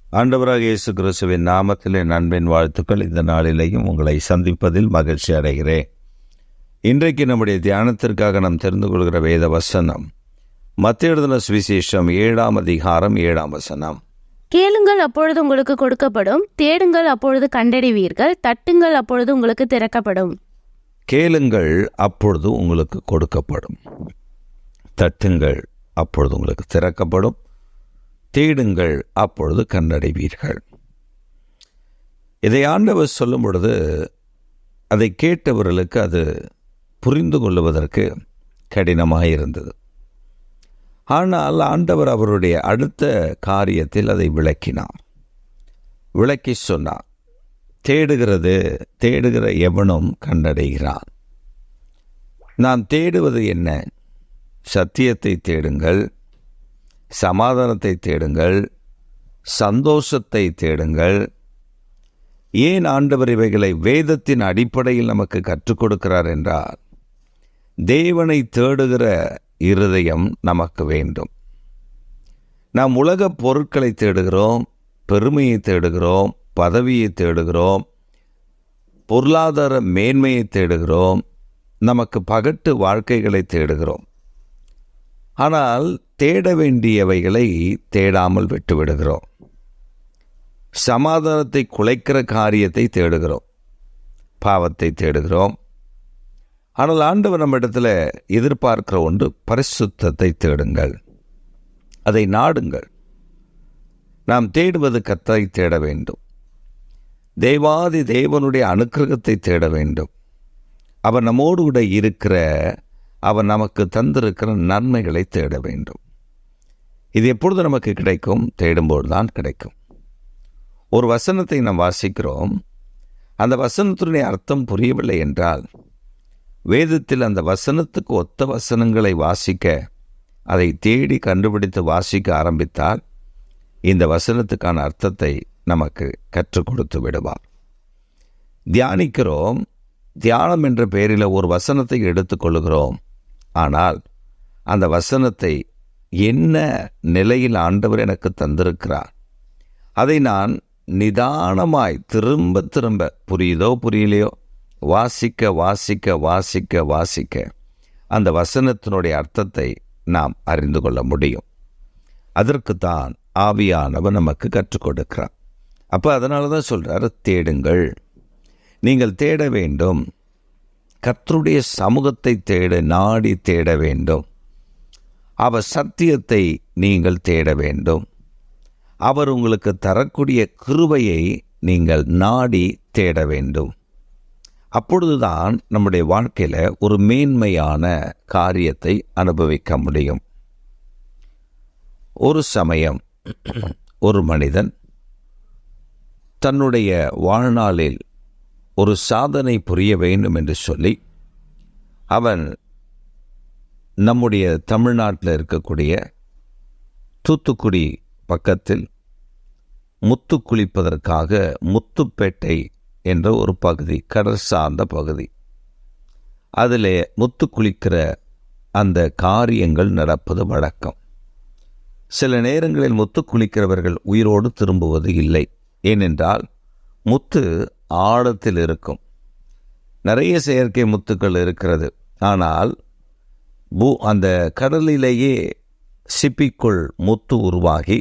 ஆண்டவராக இயேசு கிறிஸ்துவின் நாமத்திலே அன்பின் வாழ்த்துக்கள். இந்த நாளிலேயும் உங்களை சந்திப்பதில் மகிழ்ச்சி அடைகிறேன். இன்றைக்கு நம்முடைய தியானத்திற்காக நாம் தெரிந்து கொள்கிற வேத வசனம் மத்தேயு எழுதின சுவிசேஷம் 7ஆம் அதிகாரம் 7ஆம் வசனம். கேளுங்கள், அப்பொழுது உங்களுக்கு கொடுக்கப்படும். தேடுங்கள், அப்பொழுது கண்டடைவீர்கள். தட்டுங்கள், அப்பொழுது உங்களுக்கு திறக்கப்படும். கேளுங்கள், அப்பொழுது உங்களுக்கு கொடுக்கப்படும். தட்டுங்கள், அப்பொழுது உங்களுக்கு திறக்கப்படும். தேடுங்கள், அப்பொழுது கண்டடைவீர்கள். இதை ஆண்டவர் சொல்லும் பொழுது அதை கேட்டவர்களுக்கு அது புரிந்து கொள்வதற்கு கடினமாக இருந்தது. ஆனால் ஆண்டவர் அவருடைய அடுத்த காரியத்தில் அதை விளக்கி சொன்னார். தேடுகிற எவனும் கண்டடைகிறான். நாம் தேடுவது என்ன? சத்தியத்தை தேடுங்கள், சமாதானத்தை தேடுங்கள், சந்தோஷத்தை தேடுங்கள். ஏன் ஆண்டவர் இவைகளை வேதத்தின் அடிப்படையில் நமக்கு கற்றுக் கொடுக்கிறார் என்றால், தேவனை தேடுகிற இருதயம் நமக்கு வேண்டும். நாம் உலக பொருட்களை தேடுகிறோம், பெருமையை தேடுகிறோம், பதவியை தேடுகிறோம், பொருளாதார மேன்மையை தேடுகிறோம், நமக்கு பகட்டு வாழ்க்கைகளை தேடுகிறோம். ஆனால் தேட வேண்டியவைகளை தேடாமல் விட்டுவிடுகிறோம். சமாதானத்தை குலைக்கிற காரியத்தை தேடுகிறோம், பாவத்தை தேடுகிறோம். ஆனால் ஆண்டவர் நம்மிடத்தில் எதிர்பார்க்கிற ஒன்று பரிசுத்தத்தை தேடுங்கள், அதை நாடுங்கள். நாம் தேடுவது கர்த்தரை தேட வேண்டும். தேவாதி தேவனுடைய அனுக்கிரகத்தை தேட வேண்டும். அவர் நம்மோடு கூட இருக்கிற, அவர் நமக்கு தந்திருக்கிற நன்மைகளை தேட வேண்டும். இது எப்பொழுது நமக்கு கிடைக்கும்? தேடும்போது தான் கிடைக்கும். ஒரு வசனத்தை நாம் வாசிக்கிறோம், அந்த வசனத்தினுடைய அர்த்தம் புரியவில்லை என்றால், வேதத்தில் அந்த வசனத்துக்கு ஒத்த வசனங்களை வாசிக்க, அதை தேடி கண்டுபிடித்து வாசிக்க ஆரம்பித்தால் இந்த வசனத்துக்கான அர்த்தத்தை நமக்கு கற்றுக் கொடுத்து விடுவார். தியானிக்கிறோம், தியானம் என்ற பெயரில் ஒரு வசனத்தை எடுத்துக்கொள்கிறோம். ஆனால் அந்த வசனத்தை என்ன நிலையில் ஆண்டவர் எனக்கு தந்திருக்கிறார், அதை நான் நிதானமாய் திரும்ப திரும்ப, புரியுதோ புரியலையோ, வாசிக்க வாசிக்க வாசிக்க வாசிக்க அந்த வசனத்தினுடைய அர்த்தத்தை நாம் அறிந்து கொள்ள முடியும். அதற்குத்தான் ஆவியானவர் நமக்கு கற்றுக் கொடுக்கிறார். அப்போ அதனால தான் சொல்கிறார், தேடுங்கள். நீங்கள் தேட வேண்டும். கர்த்தருடைய சமூகத்தை நாடி தேட வேண்டும். அவர் சத்தியத்தை நீங்கள் தேட வேண்டும். அவர் உங்களுக்கு தரக்கூடிய கிருபையை நீங்கள் நாடி தேட வேண்டும். அப்பொழுதுதான் நம்முடைய வாழ்க்கையில் ஒரு மேன்மையான காரியத்தை அனுபவிக்க முடியும். ஒரு சமயம் ஒரு மனிதன் தன்னுடைய வாழ்நாளில் ஒரு சாதனை புரிய வேண்டும் என்று சொல்லி அவன் நம்முடைய தமிழ்நாட்டில் இருக்கக்கூடிய தூத்துக்குடி பக்கத்தில் முத்து குளிப்பதற்காக முத்துப்பேட்டை என்ற ஒரு பகுதி, கடல் சார்ந்த பகுதி, அதில் முத்து குளிக்கிற அந்த காரியங்கள் நடப்பது வழக்கம். சில நேரங்களில் முத்து குளிக்கிறவர்கள் உயிரோடு திரும்புவது இல்லை. ஏனென்றால் முத்து ஆழத்தில் இருக்கும். நிறைய செயற்கை முத்துக்கள் இருக்கிறது. ஆனால் அந்த கடலிலேயே சிப்பிக்குள் முத்து உருவாகி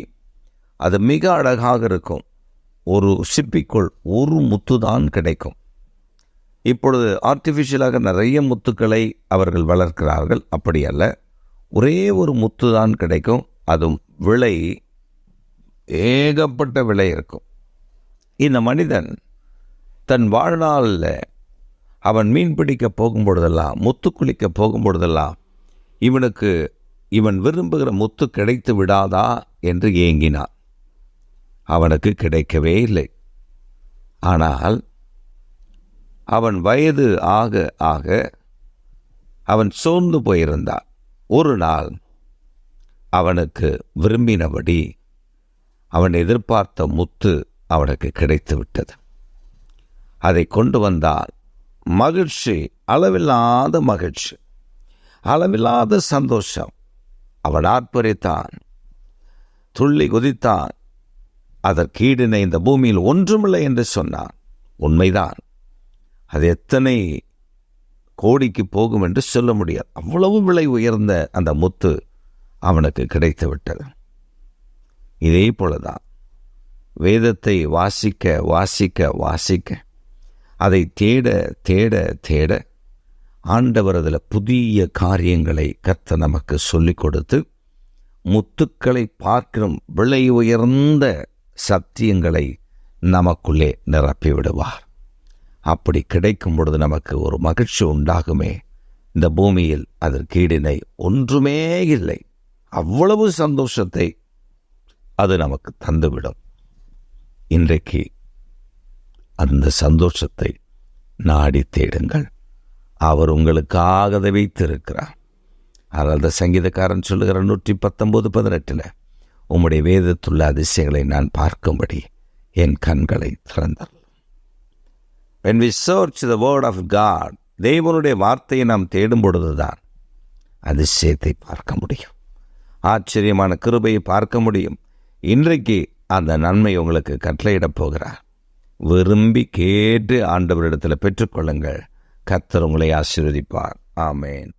அது மிக அழகாக இருக்கும். ஒரு சிப்பிக்குள் ஒரு முத்து தான் கிடைக்கும். இப்பொழுது ஆர்டிஃபிஷியலாக நிறைய முத்துக்களை அவர்கள் வளர்க்கிறார்கள். அப்படி அல்ல, ஒரே ஒரு முத்து தான் கிடைக்கும். அதுவும் விலை, ஏகப்பட்ட விலை இருக்கும். இந்த மனிதன் தன் வாழ்நாளில் அவன் மீன் பிடிக்க போகும்பொழுதெல்லாம், முத்து குளிக்க போகும்பொழுதெல்லாம் இவன் விரும்புகிற முத்து கிடைத்து விடாதா என்று ஏங்கினான். அவனுக்கு கிடைக்கவே இல்லை. ஆனால் அவன் வயது ஆக ஆக அவன் சோர்ந்து போயிருந்தான். ஒரு நாள் அவனுக்கு விரும்பினபடி அவன் எதிர்பார்த்த முத்து அவனுக்கு கிடைத்து விட்டது. அதை கொண்டு வந்தால் மகிழ்ச்சி, அளவில்லாத மகிழ்ச்சி, அளவில்லாத சந்தோஷம். அவன் ஆர்ப்பரித்தான், துள்ளி குதித்தான். அதற்கீடினை இந்த பூமியில் ஒன்றுமில்லை என்று சொன்னான். உண்மைதான். அது எத்தனை கோடிக்கு போகும் என்று சொல்ல முடியாது. அவ்வளவு விலை உயர்ந்த அந்த முத்து அவனுக்கு கிடைத்து விட்டது. இதே போலதான் வேதத்தை வாசிக்க வாசிக்க வாசிக்க, அதை தேட தேட தேட ஆண்டவர் அதில் புதிய காரியங்களை கர்த்தர் நமக்கு சொல்லிக் கொடுத்து முத்துக்களை பார்க்கும் விலை உயர்ந்த சத்தியங்களை நமக்குள்ளே நிரப்பி விடுவார். அப்படி கிடைக்கும் பொழுது நமக்கு ஒரு மகிழ்ச்சி உண்டாகுமே. இந்த பூமியில் அதற்கீடினை ஒன்றுமே இல்லை. அவ்வளவு சந்தோஷத்தை அது நமக்கு தந்துவிடும். இன்றைக்கு அந்த சந்தோஷத்தை நாடி தேடுங்கள். அவர் உங்களுக்காக அதை வைத்திருக்கிறார். அதனால சங்கீதக்காரன் சொல்லுகிற 119:18 உம்முடைய வேதத்துள்ள அதிசயங்களை நான் பார்க்கும்படி என் கண்களை திறந்தார். When we search the word of God, தேவனுடைய வார்த்தையை நாம் தேடும் பொழுதுதான் அதிசயத்தை பார்க்க முடியும். ஆச்சரியமான கிருபையை பார்க்க முடியும். இன்றைக்கு அந்த நன்மை உங்களுக்கு கட்டளையிடப் போகிறார். விரும்பி கேட்டு ஆண்டவரிடத்தில் பெற்றுக்கொள்ளுங்கள். கர்த்தர் உங்களை ஆசீர்வதிப்பார். ஆமென்.